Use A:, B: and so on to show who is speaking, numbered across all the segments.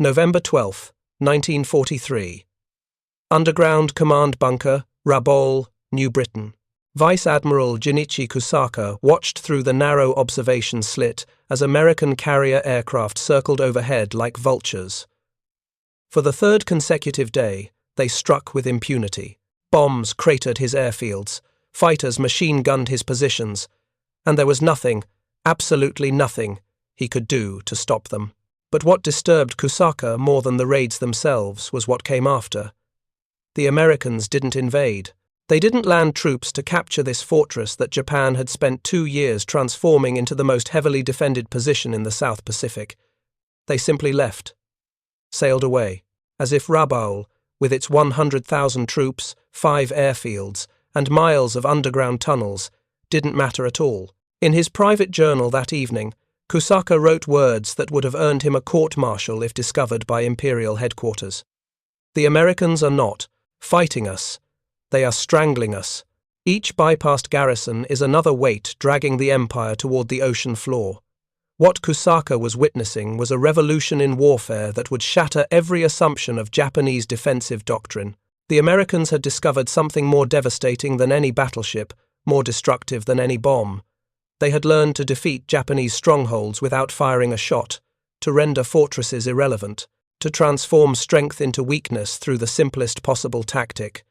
A: November 12th, 1943. Underground Command Bunker, Rabaul, New Britain. Vice Admiral Jinichi Kusaka watched through the narrow observation slit as American carrier aircraft circled overhead like vultures. For the third consecutive day, they struck with impunity. Bombs cratered his airfields, fighters machine-gunned his positions, and there was nothing, absolutely nothing, he could do to stop them. But what disturbed Kusaka more than the raids themselves was what came after. The Americans didn't invade. They didn't land troops to capture this fortress that Japan had spent 2 years transforming into the most heavily defended position in the South Pacific. They simply left, sailed away, as if Rabaul, with its 100,000 troops, 5 airfields, and miles of underground tunnels, didn't matter at all. In his private journal that evening, Kusaka wrote words that would have earned him a court-martial if discovered by Imperial headquarters. The Americans are not fighting us. They are strangling us. Each bypassed garrison is another weight dragging the empire toward the ocean floor. What Kusaka was witnessing was a revolution in warfare that would shatter every assumption of Japanese defensive doctrine. The Americans had discovered something more devastating than any battleship, more destructive than any bomb. They had learned to defeat Japanese strongholds without firing a shot, to render fortresses irrelevant, to transform strength into weakness through the simplest possible tactic,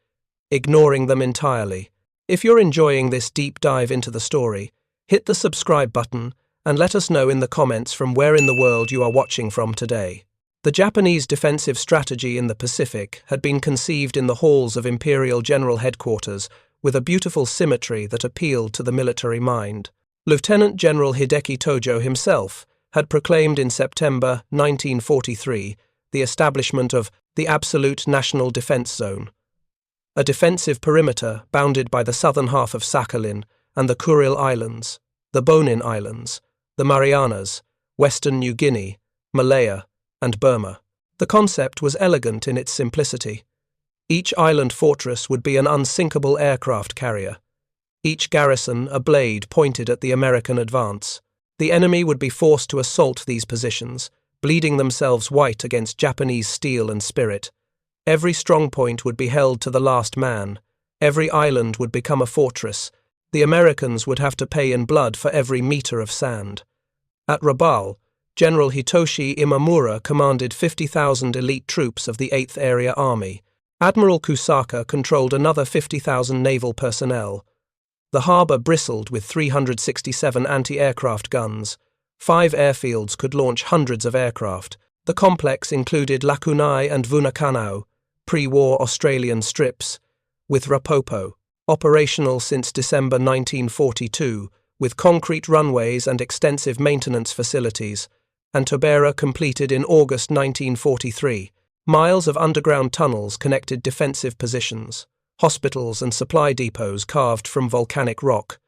A: ignoring them entirely. If you're enjoying this deep dive into the story, hit the subscribe button and let us know in the comments from where in the world you are watching from today. The Japanese defensive strategy in the Pacific had been conceived in the halls of Imperial General Headquarters with a beautiful symmetry that appealed to the military mind. Lieutenant General Hideki Tojo himself had proclaimed in September 1943 the establishment of the Absolute National Defense Zone, a defensive perimeter bounded by the southern half of Sakhalin and the Kuril Islands, the Bonin Islands, the Marianas, Western New Guinea, Malaya, and Burma. The concept was elegant in its simplicity. Each island fortress would be an unsinkable aircraft carrier, each garrison a blade pointed at the American advance. The enemy would be forced to assault these positions, bleeding themselves white against Japanese steel and spirit. Every strongpoint would be held to the last man. Every island would become a fortress. The Americans would have to pay in blood for every meter of sand. At Rabaul, General Hitoshi Imamura commanded 50,000 elite troops of the 8th Area Army. Admiral Kusaka controlled another 50,000 naval personnel. The harbour bristled with 367 anti-aircraft guns. 5 airfields could launch hundreds of aircraft. The complex included Lakunai and Vunakanau, pre-war Australian strips, with Rapopo, operational since December 1942, with concrete runways and extensive maintenance facilities, and Tobera completed in August 1943. Miles of underground tunnels connected defensive positions, hospitals and supply depots carved from volcanic rock.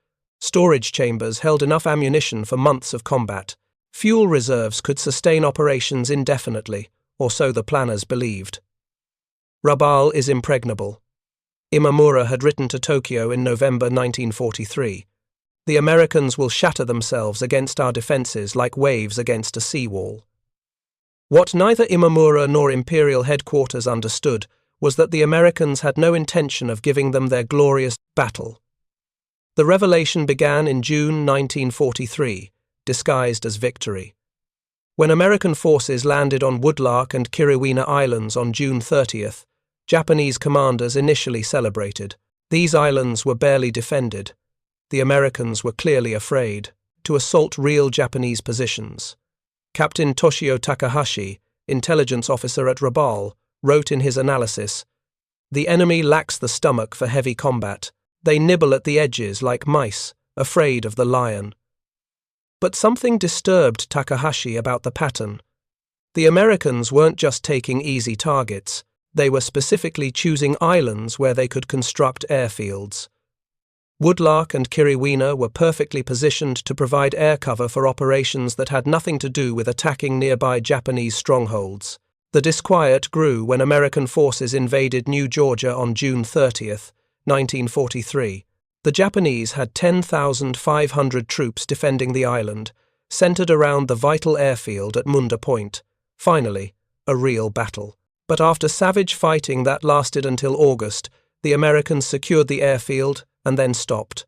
A: Storage chambers held enough ammunition for months of combat. Fuel reserves could sustain operations indefinitely, or so the planners believed. Rabaul is impregnable. Imamura had written to Tokyo in November 1943. The Americans will shatter themselves against our defences like waves against a seawall. What neither Imamura nor Imperial headquarters understood was that the Americans had no intention of giving them their glorious battle. The revelation began in June 1943, disguised as victory. When American forces landed on Woodlark and Kiriwina Islands on June 30th, Japanese commanders initially celebrated. These islands were barely defended. The Americans were clearly afraid to assault real Japanese positions. Captain Toshio Takahashi, intelligence officer at Rabaul, wrote in his analysis, "The enemy lacks the stomach for heavy combat. They nibble at the edges like mice, afraid of the lion." But something disturbed Takahashi about the pattern. The Americans weren't just taking easy targets. They were specifically choosing islands where they could construct airfields. Woodlark and Kiriwina were perfectly positioned to provide air cover for operations that had nothing to do with attacking nearby Japanese strongholds. The disquiet grew when American forces invaded New Georgia on June 30th, 1943. The Japanese had 10,500 troops defending the island, centered around the vital airfield at Munda Point. Finally, a real battle. But after savage fighting that lasted until August, the Americans secured the airfield and then stopped.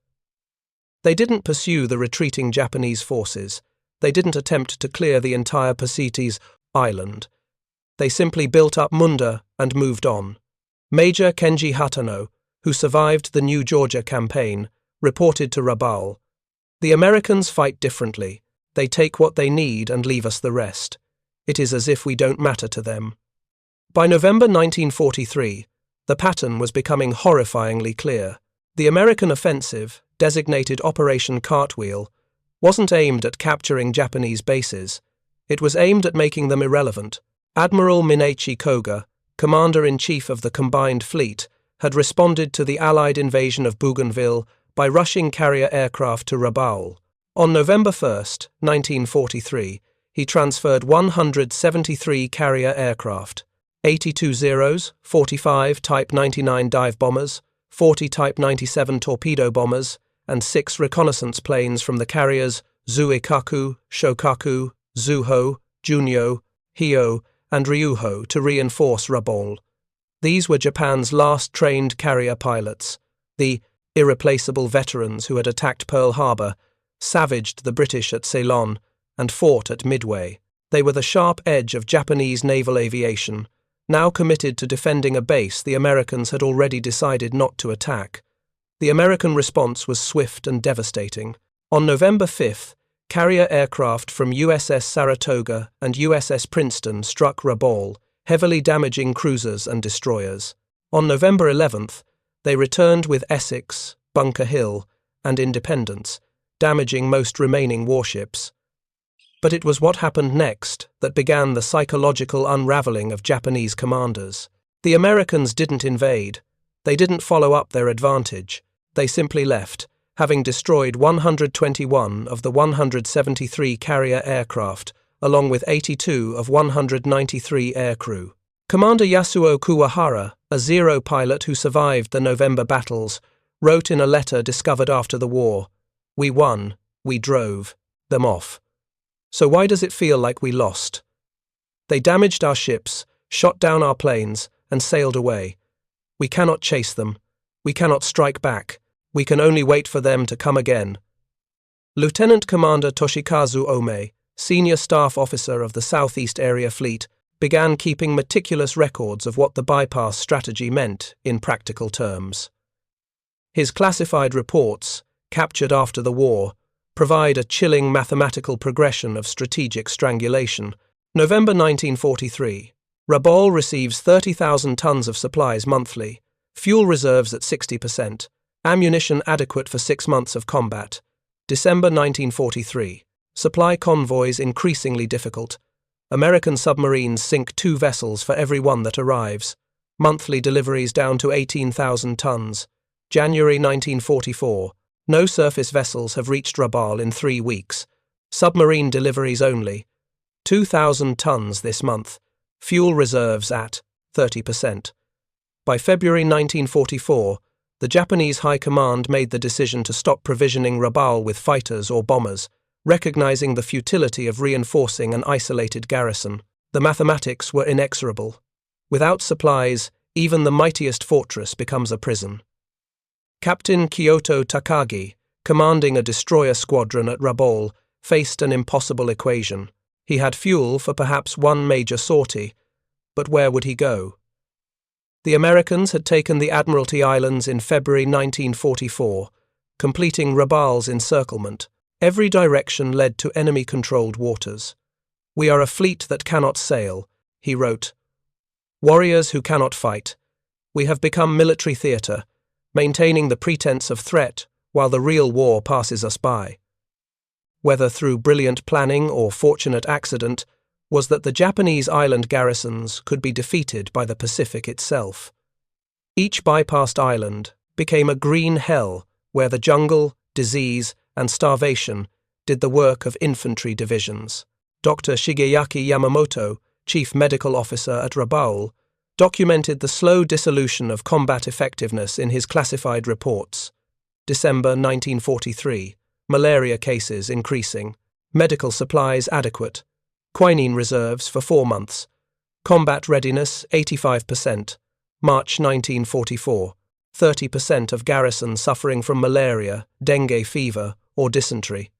A: They didn't pursue the retreating Japanese forces. They didn't attempt to clear the entire Pacites island. They simply built up Munda and moved on. Major Kenji Hatano, who survived the New Georgia campaign, reported to Rabaul, "The Americans fight differently. They take what they need and leave us the rest. It is as if we don't matter to them." By November 1943, the pattern was becoming horrifyingly clear. The American offensive, designated Operation Cartwheel, wasn't aimed at capturing Japanese bases. It was aimed at making them irrelevant. Admiral Jinichi Kusaka, Commander-in-Chief of the Combined Fleet, had responded to the Allied invasion of Bougainville by rushing carrier aircraft to Rabaul. On November 1, 1943, he transferred 173 carrier aircraft, 82 Zeros, 45 Type 99 dive bombers, 40 Type 97 torpedo bombers, and 6 reconnaissance planes from the carriers Zuikaku, Shokaku, Zuho, Junyo, Hyo, and Ryuho to reinforce Rabaul. These were Japan's last trained carrier pilots. The irreplaceable veterans who had attacked Pearl Harbor, savaged the British at Ceylon, and fought at Midway. They were the sharp edge of Japanese naval aviation, now committed to defending a base the Americans had already decided not to attack. The American response was swift and devastating. On November 5th, carrier aircraft from USS Saratoga and USS Princeton struck Rabaul, heavily damaging cruisers and destroyers. On November 11th, they returned with Essex, Bunker Hill, and Independence, damaging most remaining warships. But it was what happened next that began the psychological unraveling of Japanese commanders. The Americans didn't invade. They didn't follow up their advantage. They simply left, having destroyed 121 of the 173 carrier aircraft, along with 82 of 193 aircrew. Commander Yasuo Kuwahara, a Zero pilot who survived the November battles, wrote in a letter discovered after the war, "We won, we drove them off. So why does it feel like we lost? They damaged our ships, shot down our planes, and sailed away. We cannot chase them. We cannot strike back. We can only wait for them to come again." Lieutenant Commander Toshikazu Ome, senior staff officer of the Southeast Area Fleet, began keeping meticulous records of what the bypass strategy meant in practical terms. His classified reports, captured after the war, provide a chilling mathematical progression of strategic strangulation. November 1943. Rabaul receives 30,000 tons of supplies monthly, fuel reserves at 60%, ammunition adequate for 6 months of combat. December 1943. Supply convoys increasingly difficult. American submarines sink 2 vessels for every one that arrives. Monthly deliveries down to 18,000 tons. January 1944. No surface vessels have reached Rabaul in 3 weeks. Submarine deliveries only. 2,000 tons this month. Fuel reserves at 30%. By February 1944, the Japanese High Command made the decision to stop provisioning Rabaul with fighters or bombers, recognizing the futility of reinforcing an isolated garrison. The mathematics were inexorable. Without supplies, even the mightiest fortress becomes a prison. Captain Kyoto Takagi, commanding a destroyer squadron at Rabaul, faced an impossible equation. He had fuel for perhaps one major sortie, but where would he go? The Americans had taken the Admiralty Islands in February 1944, completing Rabaul's encirclement. Every direction led to enemy-controlled waters. "We are a fleet that cannot sail," he wrote. "Warriors who cannot fight. We have become military theatre, maintaining the pretense of threat while the real war passes us by." Whether through brilliant planning or fortunate accident, was that the Japanese island garrisons could be defeated by the Pacific itself. Each bypassed island became a green hell where the jungle, disease, and starvation did the work of infantry divisions. Dr. Shigeyaki Yamamoto, chief medical officer at Rabaul, documented the slow dissolution of combat effectiveness in his classified reports. December 1943. Malaria cases increasing. Medical supplies adequate. Quinine reserves for 4 months. Combat readiness, 85%. March 1944. 30% of garrison suffering from malaria, dengue fever, or dysentery.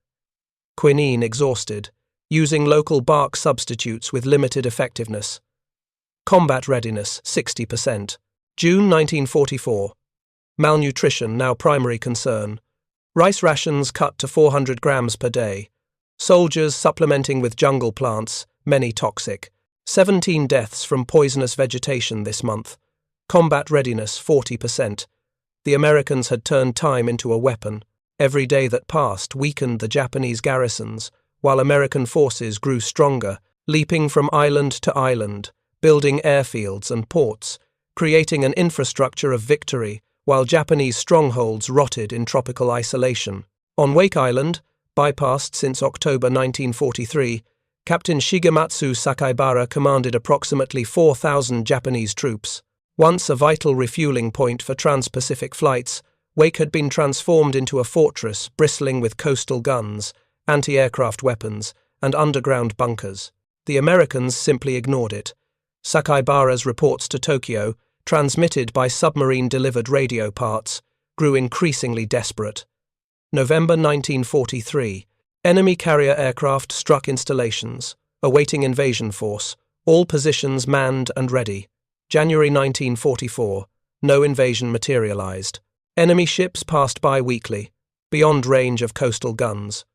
A: Quinine exhausted, using local bark substitutes with limited effectiveness. Combat readiness, 60%. June 1944. Malnutrition now primary concern. Rice rations cut to 400 grams per day. Soldiers supplementing with jungle plants, many toxic. 17 deaths from poisonous vegetation this month. Combat readiness, 40%. The Americans had turned time into a weapon. Every day that passed weakened the Japanese garrisons, while American forces grew stronger, leaping from island to island, building airfields and ports, creating an infrastructure of victory, while Japanese strongholds rotted in tropical isolation. On Wake Island, bypassed since October 1943, Captain Shigematsu Sakaibara commanded approximately 4,000 Japanese troops. Once a vital refueling point for trans-Pacific flights, Wake had been transformed into a fortress bristling with coastal guns, anti-aircraft weapons, and underground bunkers. The Americans simply ignored it. Sakaibara's reports to Tokyo, transmitted by submarine-delivered radio parts, grew increasingly desperate. November 1943. Enemy carrier aircraft struck installations, awaiting invasion force, all positions manned and ready. January 1944. No invasion materialized. Enemy ships passed by weekly, beyond range of coastal guns.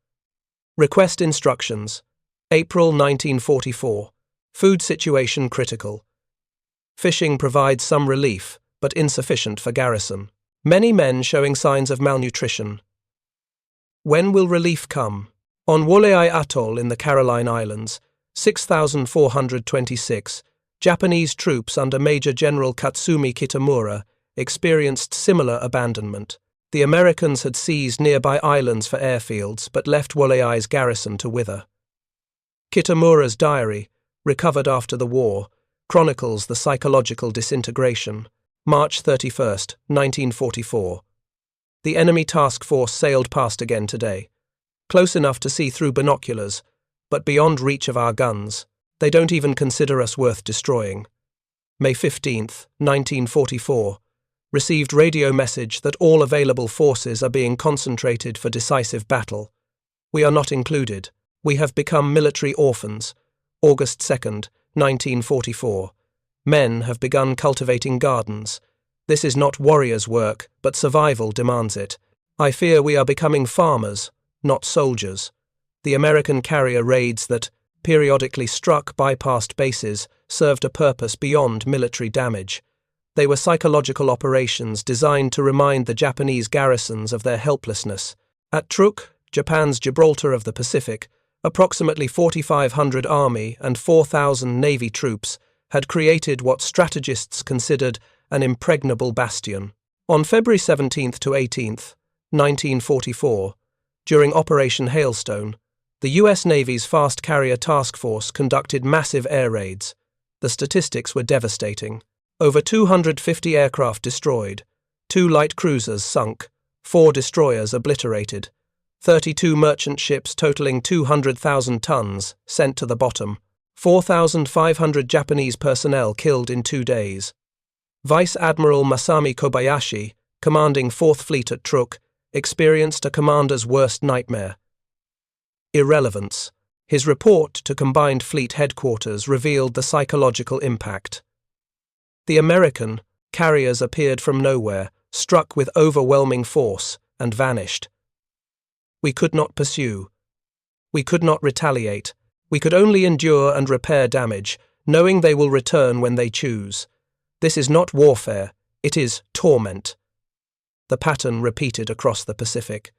A: Request instructions. April 1944. Food situation critical. Fishing provides some relief, but insufficient for garrison. Many men showing signs of malnutrition. When will relief come? On Wolei Atoll in the Caroline Islands, 6,426, Japanese troops under Major General Katsumi Kitamura experienced similar abandonment. The Americans had seized nearby islands for airfields but left Wolei's garrison to wither. Kitamura's diary, recovered after the war, chronicles the psychological disintegration. March 31, 1944. The enemy task force sailed past again today. Close enough to see through binoculars, but beyond reach of our guns. They don't even consider us worth destroying. May 15, 1944. Received radio message that all available forces are being concentrated for decisive battle. We are not included. We have become military orphans. August 2nd, 1944. Men have begun cultivating gardens. This is not warriors' work, but survival demands it. I fear we are becoming farmers, not soldiers. The American carrier raids that periodically struck bypassed bases served a purpose beyond military damage. They were psychological operations designed to remind the Japanese garrisons of their helplessness. At Truk, Japan's Gibraltar of the Pacific, approximately 4,500 Army and 4,000 Navy troops had created what strategists considered an impregnable bastion. On February 17th to 18th, 1944, during Operation Hailstone, the U.S. Navy's Fast Carrier Task Force conducted massive air raids. The statistics were devastating. Over 250 aircraft destroyed, 2 light cruisers sunk, 4 destroyers obliterated, 32 merchant ships totaling 200,000 tons sent to the bottom, 4,500 Japanese personnel killed in 2 days. Vice Admiral Masami Kobayashi, commanding 4th Fleet at Truk, experienced a commander's worst nightmare. Irrelevance. His report to Combined Fleet Headquarters revealed the psychological impact. The American carriers appeared from nowhere, struck with overwhelming force, and vanished. We could not pursue. We could not retaliate. We could only endure and repair damage, knowing they will return when they choose. This is not warfare, it is torment. The pattern repeated across the Pacific.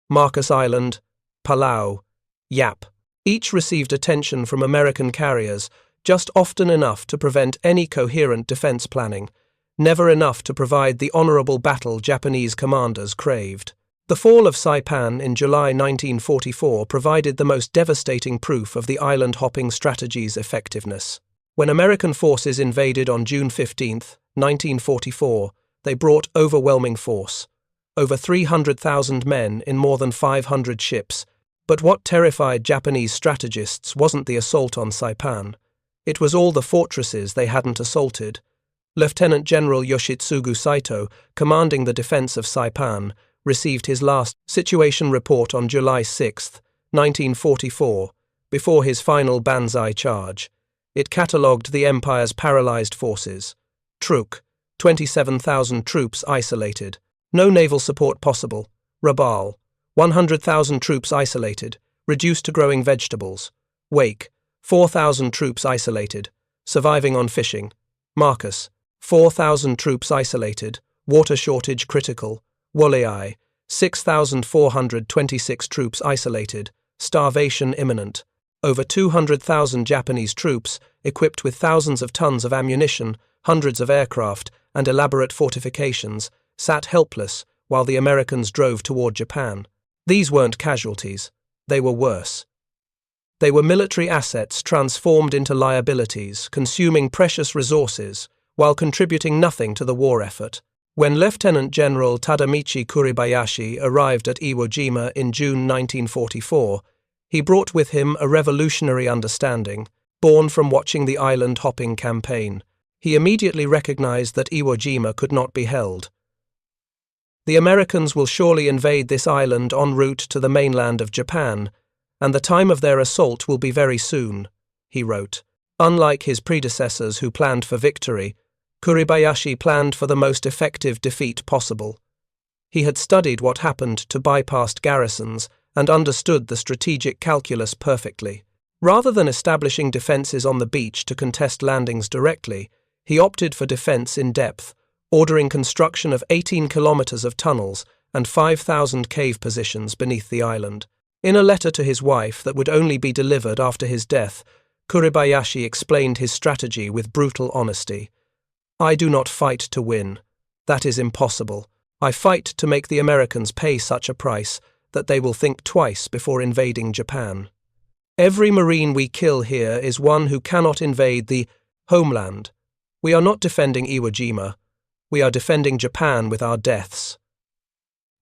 A: Marcus Island, Palau, Yap. Each received attention from American carriers, just often enough to prevent any coherent defense planning, never enough to provide the honorable battle Japanese commanders craved. The fall of Saipan in July 1944 provided the most devastating proof of the island-hopping strategy's effectiveness. When American forces invaded on June 15, 1944, they brought overwhelming force. Over 300,000 men in more than 500 ships. But what terrified Japanese strategists wasn't the assault on Saipan. It was all the fortresses they hadn't assaulted. Lieutenant General Yoshitsugu Saito, commanding the defense of Saipan, received his last situation report on July 6, 1944, before his final Banzai charge. It catalogued the Empire's paralyzed forces. Truk, 27,000 troops isolated. No naval support possible. Rabaul, 100,000 troops isolated, reduced to growing vegetables. Wake, 4,000 troops isolated, surviving on fishing. Marcus, 4,000 troops isolated, water shortage critical. Wolai, 6,426 troops isolated, starvation imminent. Over 200,000 Japanese troops, equipped with thousands of tons of ammunition, hundreds of aircraft, and elaborate fortifications, sat helpless while the Americans drove toward Japan. These weren't casualties. They were worse. They were military assets transformed into liabilities, consuming precious resources, while contributing nothing to the war effort. When Lieutenant General Tadamichi Kuribayashi arrived at Iwo Jima in June 1944, he brought with him a revolutionary understanding, born from watching the island-hopping campaign. He immediately recognized that Iwo Jima could not be held. The Americans will surely invade this island en route to the mainland of Japan, and the time of their assault will be very soon, he wrote. Unlike his predecessors who planned for victory, Kuribayashi planned for the most effective defeat possible. He had studied what happened to bypassed garrisons and understood the strategic calculus perfectly. Rather than establishing defenses on the beach to contest landings directly, he opted for defense in depth, ordering construction of 18 kilometers of tunnels and 5,000 cave positions beneath the island. In a letter to his wife that would only be delivered after his death, Kuribayashi explained his strategy with brutal honesty. I do not fight to win. That is impossible. I fight to make the Americans pay such a price that they will think twice before invading Japan. Every Marine we kill here is one who cannot invade the homeland. We are not defending Iwo Jima. We are defending Japan with our deaths.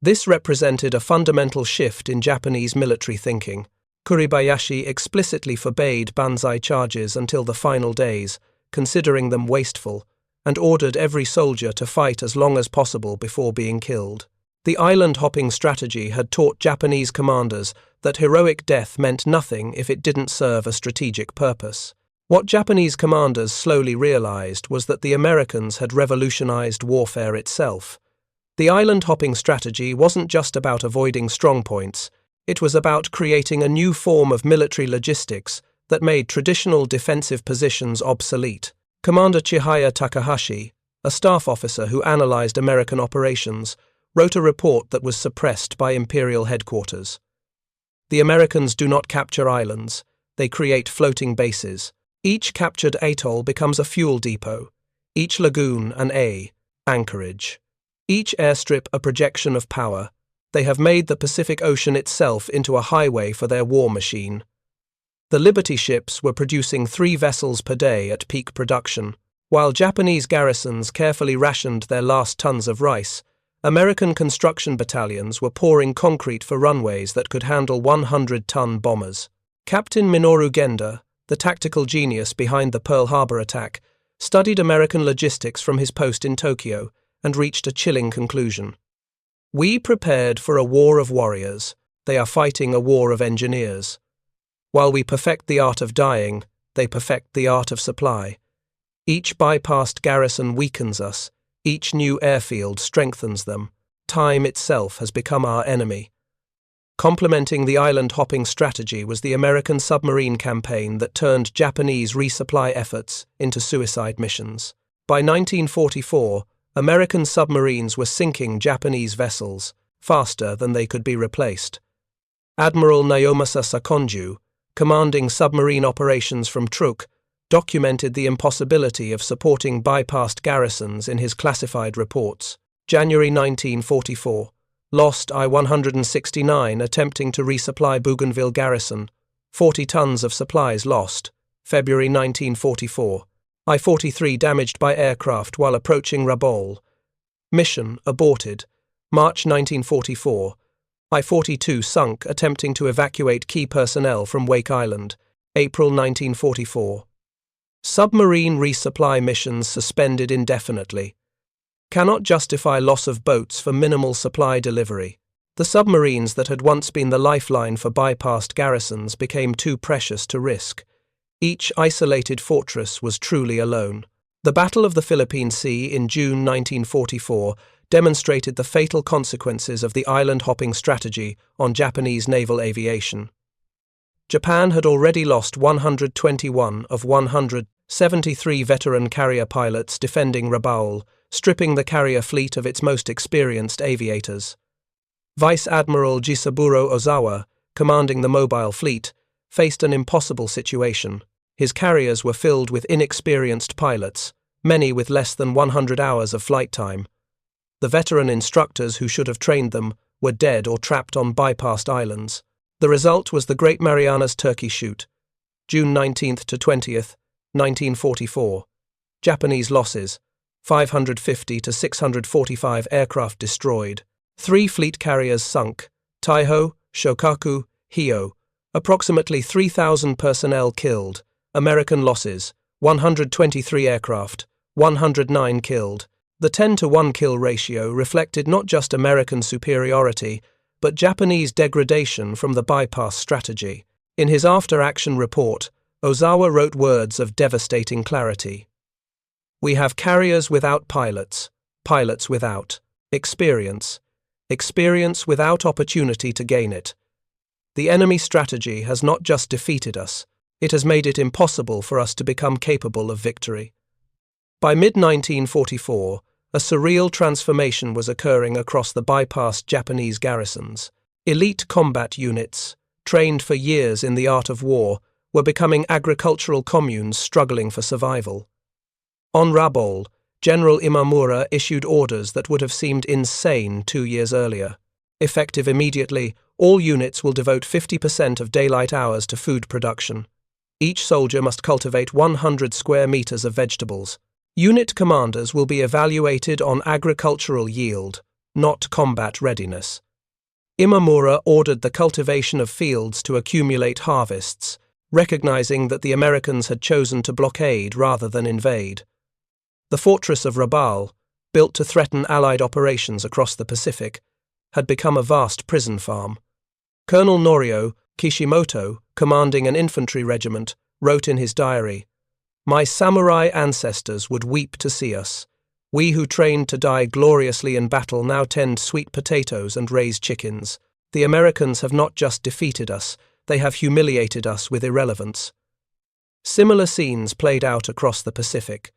A: This represented a fundamental shift in Japanese military thinking. Kuribayashi explicitly forbade Banzai charges until the final days, considering them wasteful, and ordered every soldier to fight as long as possible before being killed. The island-hopping strategy had taught Japanese commanders that heroic death meant nothing if it didn't serve a strategic purpose. What Japanese commanders slowly realized was that the Americans had revolutionized warfare itself. The island-hopping strategy wasn't just about avoiding strongpoints, it was about creating a new form of military logistics that made traditional defensive positions obsolete. Commander Chihaya Takahashi, a staff officer who analyzed American operations, wrote a report that was suppressed by Imperial headquarters. The Americans do not capture islands, they create floating bases. Each captured atoll becomes a fuel depot, each lagoon an anchorage, each airstrip a projection of power. They have made the Pacific Ocean itself into a highway for their war machine. The Liberty ships were producing 3 vessels per day at peak production. While Japanese garrisons carefully rationed their last tons of rice, American construction battalions were pouring concrete for runways that could handle 100-ton bombers. Captain Minoru Genda, the tactical genius behind the Pearl Harbor attack, studied American logistics from his post in Tokyo and reached a chilling conclusion. We prepared for a war of warriors. They are fighting a war of engineers. While we perfect the art of dying, they perfect the art of supply. Each bypassed garrison weakens us. Each new airfield strengthens them. Time itself has become our enemy. Complementing the island-hopping strategy was the American submarine campaign that turned Japanese resupply efforts into suicide missions. By 1944, American submarines were sinking Japanese vessels faster than they could be replaced. Admiral Naomasa Sakonju, commanding submarine operations from Truk, documented the impossibility of supporting bypassed garrisons in his classified reports. January 1944. Lost I-169 attempting to resupply Bougainville garrison. 40 tons of supplies lost. February 1944. I-43 damaged by aircraft while approaching Rabaul. Mission aborted. March 1944. I-42 sunk attempting to evacuate key personnel from Wake Island. April 1944. Submarine resupply missions suspended indefinitely. Cannot justify loss of boats for minimal supply delivery. The submarines that had once been the lifeline for bypassed garrisons became too precious to risk. Each isolated fortress was truly alone. The Battle of the Philippine Sea in June 1944 demonstrated the fatal consequences of the island-hopping strategy on Japanese naval aviation. Japan had already lost 121 of 173 veteran carrier pilots defending Rabaul, stripping the carrier fleet of its most experienced aviators. Vice Admiral Jisaburo Ozawa, commanding the mobile fleet, faced an impossible situation. His carriers were filled with inexperienced pilots, many with less than 100 hours of flight time. The veteran instructors who should have trained them were dead or trapped on bypassed islands. The result was the Great Marianas Turkey Shoot, June 19th to 20th, 1944. Japanese losses: 550 to 645 aircraft destroyed. 3 fleet carriers sunk: Taiho, Shokaku, Hio. Approximately 3,000 personnel killed. American losses: 123 aircraft, 109 killed. The 10-to-1 kill ratio reflected not just American superiority, but Japanese degradation from the bypass strategy. In his after-action report, Ozawa wrote words of devastating clarity. "We have carriers without pilots, pilots without experience, experience without opportunity to gain it. The enemy strategy has not just defeated us, it has made it impossible for us to become capable of victory." By mid-1944, a surreal transformation was occurring across the bypassed Japanese garrisons. Elite combat units, trained for years in the art of war, were becoming agricultural communes struggling for survival. On Rabaul, General Imamura issued orders that would have seemed insane 2 years earlier. Effective immediately, all units will devote 50% of daylight hours to food production. Each soldier must cultivate 100 square meters of vegetables. Unit commanders will be evaluated on agricultural yield, not combat readiness. Imamura ordered the cultivation of fields to accumulate harvests, recognizing that the Americans had chosen to blockade rather than invade. The fortress of Rabaul, built to threaten Allied operations across the Pacific, had become a vast prison farm. Colonel Norio Kishimoto, commanding an infantry regiment, wrote in his diary, "My samurai ancestors would weep to see us. We who trained to die gloriously in battle now tend sweet potatoes and raise chickens. The Americans have not just defeated us, they have humiliated us with irrelevance." Similar scenes played out across the Pacific.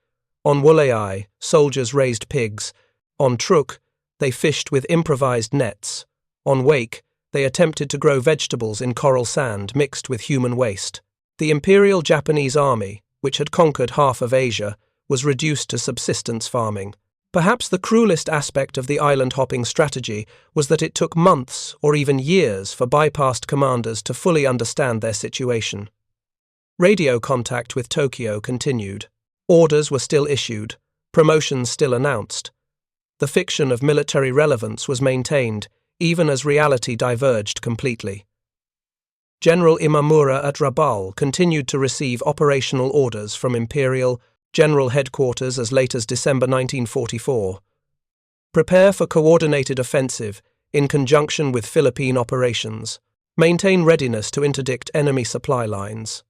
A: On Woollei, soldiers raised pigs. On Truk, they fished with improvised nets. On Wake, they attempted to grow vegetables in coral sand mixed with human waste. The Imperial Japanese Army, which had conquered half of Asia, was reduced to subsistence farming. Perhaps the cruelest aspect of the island-hopping strategy was that it took months or even years for bypassed commanders to fully understand their situation. Radio contact with Tokyo continued. Orders were still issued, promotions still announced. The fiction of military relevance was maintained, even as reality diverged completely. General Imamura at Rabaul continued to receive operational orders from Imperial General Headquarters as late as December 1944. Prepare for coordinated offensive in conjunction with Philippine operations. Maintain readiness to interdict enemy supply lines.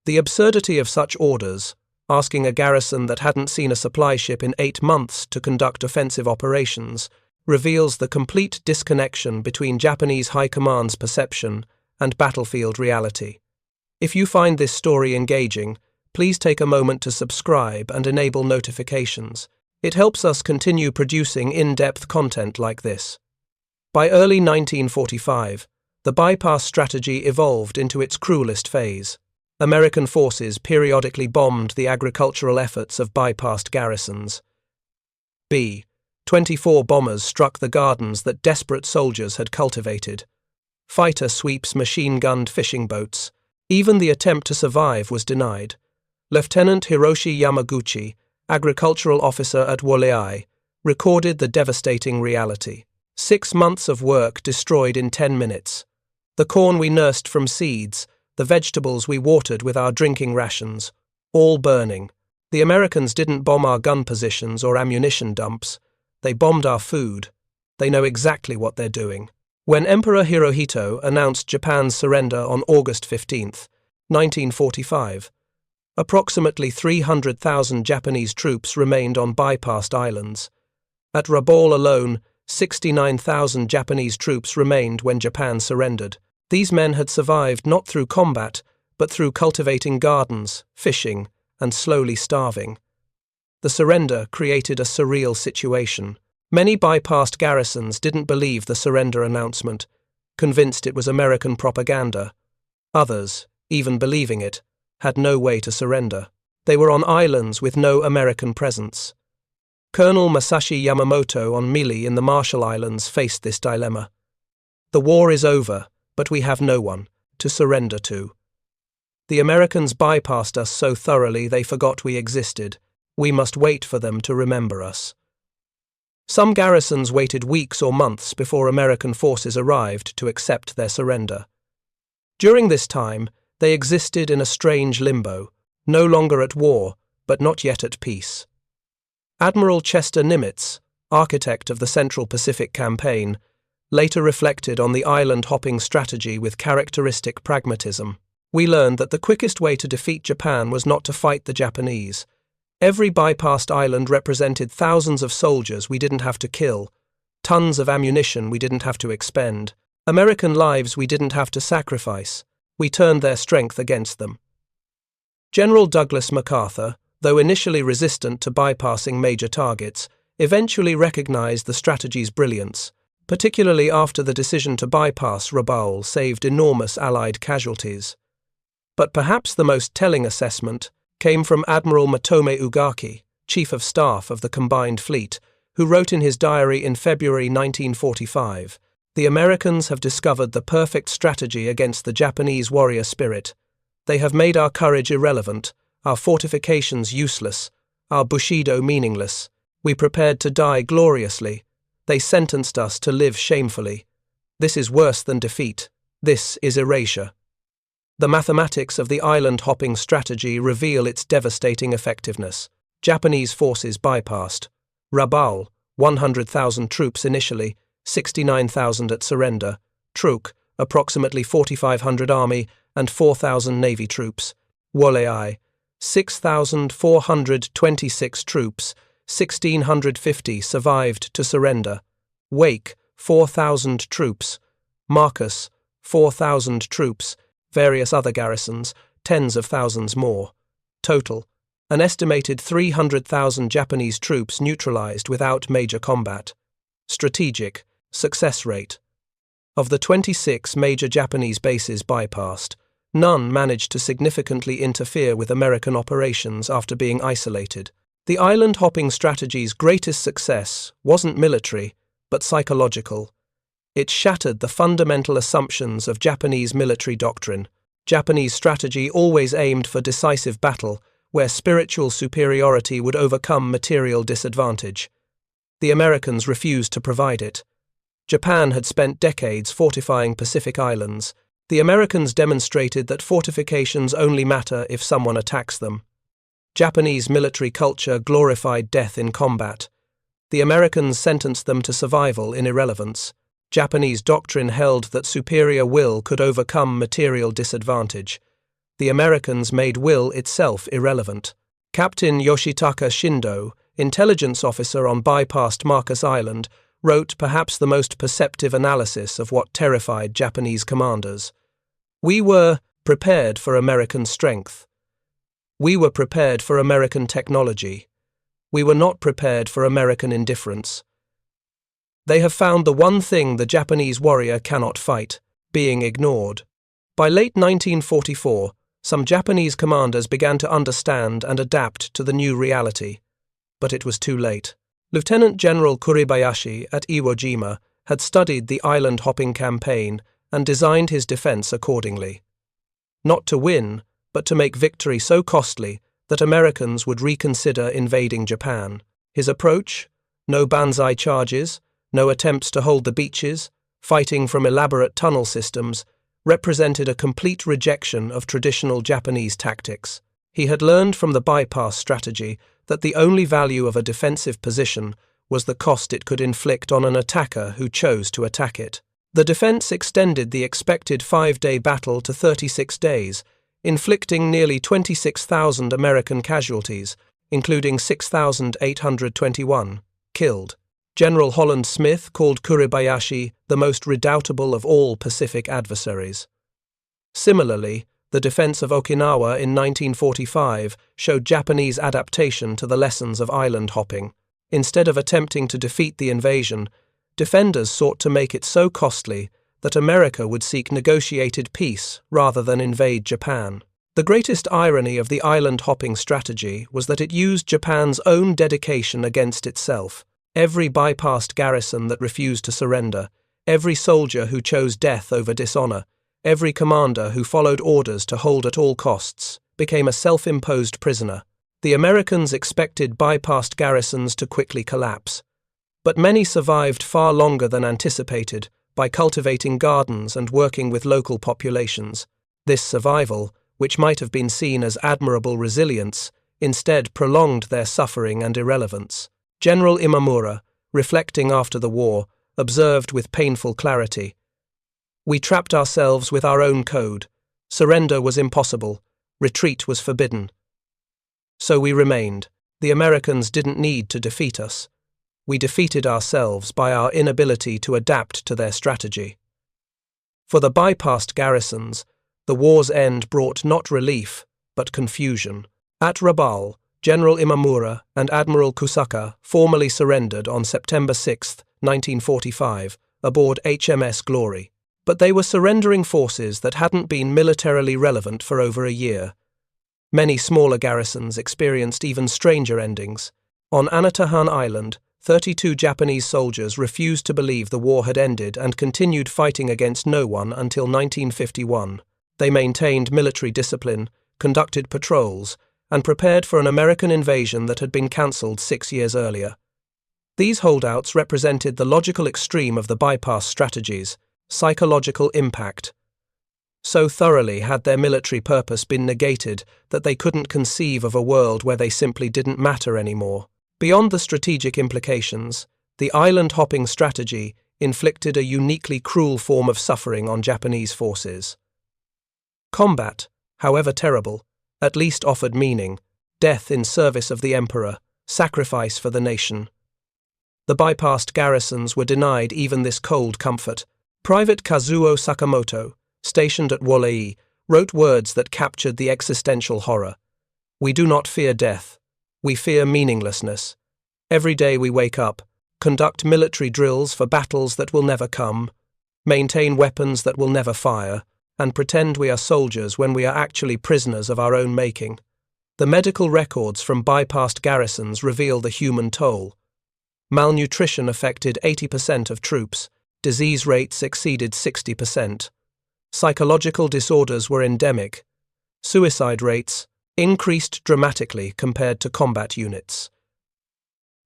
A: The absurdity of such orders, asking a garrison that hadn't seen a supply ship in 8 months to conduct offensive operations, reveals the complete disconnection between Japanese High Command's perception and battlefield reality. If you find this story engaging, please take a moment to subscribe and enable notifications. It helps us continue producing in-depth content like this. By early 1945, the bypass strategy evolved into its cruelest phase. American forces periodically bombed the agricultural efforts of bypassed garrisons. 24 bombers struck the gardens that desperate soldiers had cultivated. Fighter sweeps machine-gunned fishing boats. Even the attempt to survive was denied. Lieutenant Hiroshi Yamaguchi, agricultural officer at Woollei, recorded the devastating reality. 6 months of work destroyed in 10 minutes. The corn we nursed from seeds, the vegetables we watered with our drinking rations, all burning. The Americans didn't bomb our gun positions or ammunition dumps. They bombed our food. They know exactly what they're doing. When Emperor Hirohito announced Japan's surrender on August 15, 1945, approximately 300,000 Japanese troops remained on bypassed islands. At Rabaul alone, 69,000 Japanese troops remained when Japan surrendered. These men had survived not through combat, but through cultivating gardens, fishing, and slowly starving. The surrender created a surreal situation. Many bypassed garrisons didn't believe the surrender announcement, convinced it was American propaganda. Others, even believing it, had no way to surrender. They were on islands with no American presence. Colonel Masashi Yamamoto on Mili in the Marshall Islands faced this dilemma. The war is over, but we have no one to surrender to. The Americans bypassed us so thoroughly they forgot we existed. We must wait for them to remember us. Some garrisons waited weeks or months before American forces arrived to accept their surrender. During this time, they existed in a strange limbo, no longer at war, but not yet at peace. Admiral Chester Nimitz, architect of the Central Pacific Campaign, later reflected on the island-hopping strategy with characteristic pragmatism. We learned that the quickest way to defeat Japan was not to fight the Japanese. Every bypassed island represented thousands of soldiers we didn't have to kill, tons of ammunition we didn't have to expend, American lives we didn't have to sacrifice. We turned their strength against them. General Douglas MacArthur, though initially resistant to bypassing major targets, eventually recognized the strategy's brilliance, particularly after the decision to bypass Rabaul saved enormous Allied casualties. But perhaps the most telling assessment came from Admiral Matome Ugaki, Chief of Staff of the Combined Fleet, who wrote in his diary in February 1945, "The Americans have discovered the perfect strategy against the Japanese warrior spirit. They have made our courage irrelevant, our fortifications useless, our bushido meaningless. We prepared to die gloriously. They sentenced us to live shamefully. This is worse than defeat. This is erasure." The mathematics of the island-hopping strategy reveal its devastating effectiveness. Japanese forces bypassed. Rabaul, 100,000 troops initially, 69,000 at surrender. Truk, approximately 4,500 army and 4,000 navy troops. Wolei, 6,426 troops, 1,650 survived to surrender. Wake, 4,000 troops. Marcus, 4,000 troops. Various other garrisons, tens of thousands more. Total, an estimated 300,000 Japanese troops neutralized without major combat. Strategic, success rate. Of the 26 major Japanese bases bypassed, none managed to significantly interfere with American operations after being isolated. The island-hopping strategy's greatest success wasn't military, but psychological. It shattered the fundamental assumptions of Japanese military doctrine. Japanese strategy always aimed for decisive battle, where spiritual superiority would overcome material disadvantage. The Americans refused to provide it. Japan had spent decades fortifying Pacific islands. The Americans demonstrated that fortifications only matter if someone attacks them. Japanese military culture glorified death in combat. The Americans sentenced them to survival in irrelevance. Japanese doctrine held that superior will could overcome material disadvantage. The Americans made will itself irrelevant. Captain Yoshitaka Shindo, intelligence officer on bypassed Marcus Island, wrote perhaps the most perceptive analysis of what terrified Japanese commanders. "We were prepared for American strength. We were prepared for American technology. We were not prepared for American indifference. They have found the one thing the Japanese warrior cannot fight, being ignored." By late 1944, some Japanese commanders began to understand and adapt to the new reality. But it was too late. Lieutenant General Kuribayashi at Iwo Jima had studied the island-hopping campaign and designed his defense accordingly. Not to win, but to make victory so costly that Americans would reconsider invading Japan. His approach? No banzai charges, no attempts to hold the beaches, fighting from elaborate tunnel systems, represented a complete rejection of traditional Japanese tactics. He had learned from the bypass strategy that the only value of a defensive position was the cost it could inflict on an attacker who chose to attack it. The defense extended the expected 5-day battle to 36 days, inflicting nearly 26,000 American casualties, including 6,821 killed. General Holland Smith called Kuribayashi the most redoubtable of all Pacific adversaries. Similarly, the defense of Okinawa in 1945 showed Japanese adaptation to the lessons of island hopping. Instead of attempting to defeat the invasion, defenders sought to make it so costly that America would seek negotiated peace rather than invade Japan. The greatest irony of the island hopping strategy was that it used Japan's own dedication against itself. Every bypassed garrison that refused to surrender, every soldier who chose death over dishonor, every commander who followed orders to hold at all costs, became a self-imposed prisoner. The Americans expected bypassed garrisons to quickly collapse, but many survived far longer than anticipated by cultivating gardens and working with local populations. This survival, which might have been seen as admirable resilience, instead prolonged their suffering and irrelevance. General Imamura, reflecting after the war, observed with painful clarity, "We trapped ourselves with our own code. Surrender was impossible. Retreat was forbidden. So we remained. The Americans didn't need to defeat us. We defeated ourselves by our inability to adapt to their strategy." For the bypassed garrisons, the war's end brought not relief, but confusion. At Rabaul, General Imamura and Admiral Kusaka formally surrendered on September 6, 1945, aboard HMS Glory. But they were surrendering forces that hadn't been militarily relevant for over a year. Many smaller garrisons experienced even stranger endings. On Anatahan Island, 32 Japanese soldiers refused to believe the war had ended and continued fighting against no one until 1951. They maintained military discipline, conducted patrols, and prepared for an American invasion that had been cancelled 6 years earlier. These holdouts represented the logical extreme of the bypass strategies, psychological impact. So thoroughly had their military purpose been negated that they couldn't conceive of a world where they simply didn't matter anymore. Beyond the strategic implications, the island-hopping strategy inflicted a uniquely cruel form of suffering on Japanese forces. Combat, however terrible, at least offered meaning: death in service of the emperor, sacrifice for the nation. The bypassed garrisons were denied even this cold comfort. Private Kazuo Sakamoto, stationed at Wolei, wrote words that captured the existential horror. "We do not fear death. We fear meaninglessness. Every day we wake up, conduct military drills for battles that will never come, maintain weapons that will never fire, and pretend we are soldiers when we are actually prisoners of our own making." The medical records from bypassed garrisons reveal the human toll. Malnutrition affected 80% of troops, disease rates exceeded 60%. Psychological disorders were endemic. Suicide rates increased dramatically compared to combat units.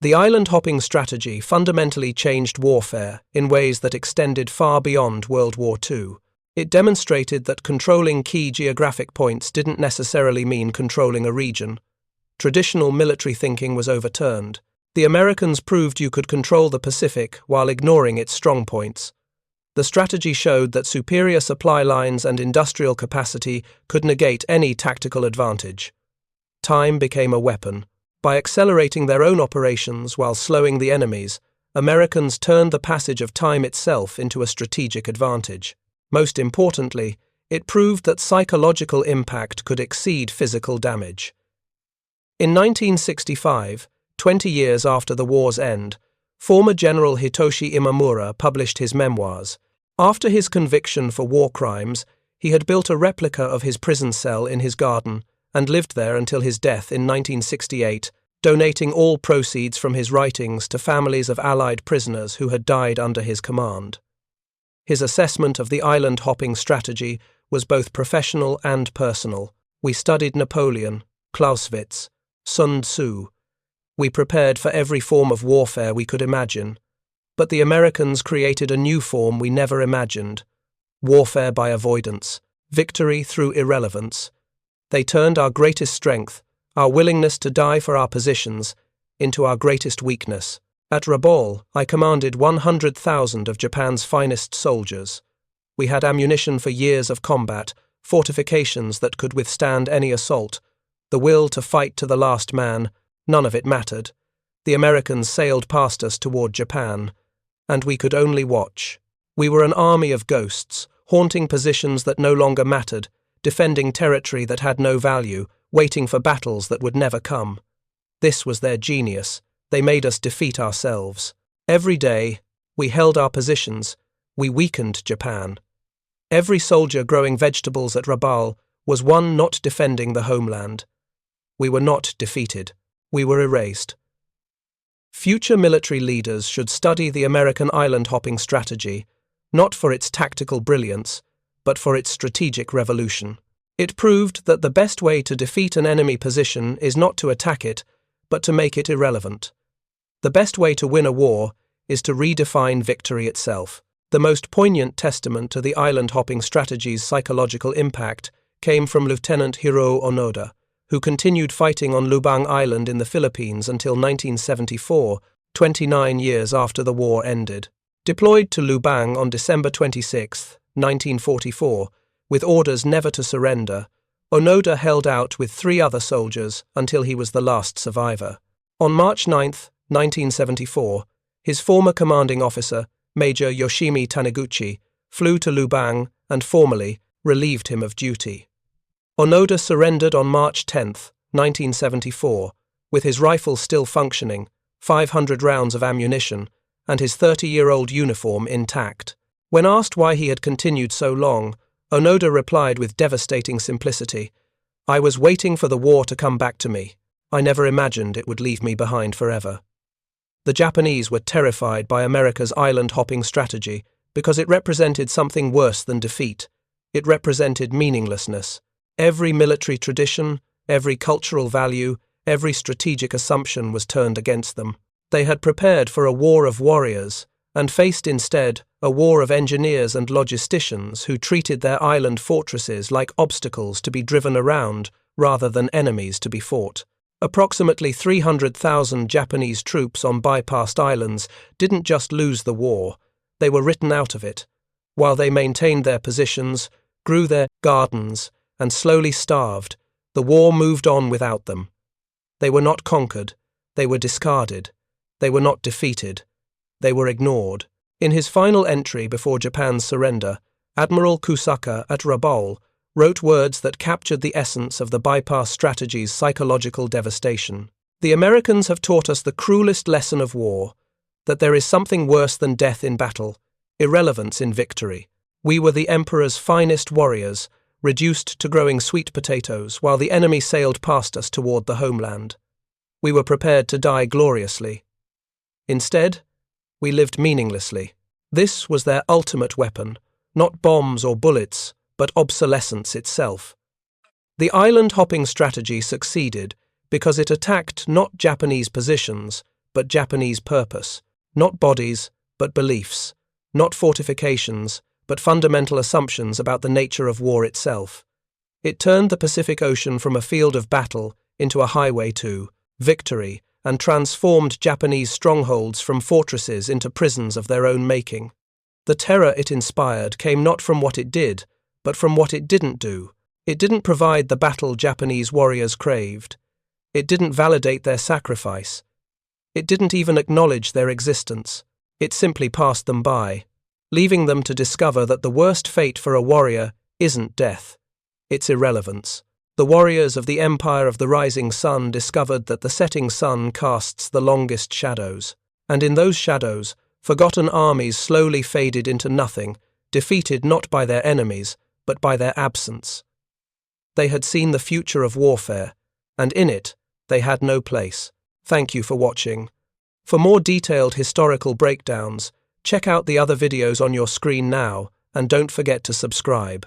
A: The island-hopping strategy fundamentally changed warfare in ways that extended far beyond World War II. It demonstrated that controlling key geographic points didn't necessarily mean controlling a region. Traditional military thinking was overturned. The Americans proved you could control the Pacific while ignoring its strong points. The strategy showed that superior supply lines and industrial capacity could negate any tactical advantage. Time became a weapon. By accelerating their own operations while slowing the enemy's, Americans turned the passage of time itself into a strategic advantage. Most importantly, it proved that psychological impact could exceed physical damage. In 1965, 20 years after the war's end, former General Hitoshi Imamura published his memoirs. After his conviction for war crimes, he had built a replica of his prison cell in his garden and lived there until his death in 1968, donating all proceeds from his writings to families of Allied prisoners who had died under his command. His assessment of the island-hopping strategy was both professional and personal. "We studied Napoleon, Clausewitz, Sun Tzu. We prepared for every form of warfare we could imagine. But the Americans created a new form we never imagined: warfare by avoidance, victory through irrelevance. They turned our greatest strength, our willingness to die for our positions, into our greatest weakness. At Rabaul, I commanded 100,000 of Japan's finest soldiers. We had ammunition for years of combat, fortifications that could withstand any assault, the will to fight to the last man. None of it mattered. The Americans sailed past us toward Japan, and we could only watch. We were an army of ghosts, haunting positions that no longer mattered, defending territory that had no value, waiting for battles that would never come. This was their genius. They made us defeat ourselves. Every day, we held our positions. We weakened Japan. Every soldier growing vegetables at Rabaul was one not defending the homeland. We were not defeated. We were erased. Future military leaders should study the American island-hopping strategy, not for its tactical brilliance, but for its strategic revolution. It proved that the best way to defeat an enemy position is not to attack it, but to make it irrelevant. The best way to win a war is to redefine victory itself. The most poignant testament to the island-hopping strategy's psychological impact came from Lieutenant Hiroo Onoda, who continued fighting on Lubang Island in the Philippines until 1974, 29 years after the war ended. Deployed to Lubang on December 26, 1944, with orders never to surrender, Onoda held out with 3 other soldiers until he was the last survivor. On March 9, 1974, his former commanding officer, Major Yoshimi Taniguchi, flew to Lubang and formally relieved him of duty. Onoda surrendered on March 10, 1974, with his rifle still functioning, 500 rounds of ammunition, and his 30-year-old uniform intact. When asked why he had continued so long, Onoda replied with devastating simplicity, "I was waiting for the war to come back to me. I never imagined it would leave me behind forever." The Japanese were terrified by America's island-hopping strategy because it represented something worse than defeat. It represented meaninglessness. Every military tradition, every cultural value, every strategic assumption was turned against them. They had prepared for a war of warriors and faced instead a war of engineers and logisticians who treated their island fortresses like obstacles to be driven around rather than enemies to be fought. Approximately 300,000 Japanese troops on bypassed islands didn't just lose the war, they were written out of it. While they maintained their positions, grew their gardens, and slowly starved, the war moved on without them. They were not conquered, they were discarded. They were not defeated, they were ignored. In his final entry before Japan's surrender, Admiral Kusaka at Rabaul wrote words that captured the essence of the bypass strategy's psychological devastation. "The Americans have taught us the cruelest lesson of war, that there is something worse than death in battle, irrelevance in victory. We were the Emperor's finest warriors, reduced to growing sweet potatoes while the enemy sailed past us toward the homeland. We were prepared to die gloriously. Instead, we lived meaninglessly." This was their ultimate weapon, not bombs or bullets, but obsolescence itself. The island-hopping strategy succeeded because it attacked not Japanese positions, but Japanese purpose, not bodies, but beliefs, not fortifications, but fundamental assumptions about the nature of war itself. It turned the Pacific Ocean from a field of battle into a highway to victory, and transformed Japanese strongholds from fortresses into prisons of their own making. The terror it inspired came not from what it did, but from what it didn't do. It didn't provide the battle Japanese warriors craved. It didn't validate their sacrifice. It didn't even acknowledge their existence. It simply passed them by, leaving them to discover that the worst fate for a warrior isn't death, it's irrelevance. The warriors of the Empire of the Rising Sun discovered that the setting sun casts the longest shadows, and in those shadows, forgotten armies slowly faded into nothing, defeated not by their enemies, but by their absence. They had seen the future of warfare, and in it, they had no place. Thank you for watching. For more detailed historical breakdowns, check out the other videos on your screen now, and don't forget to subscribe.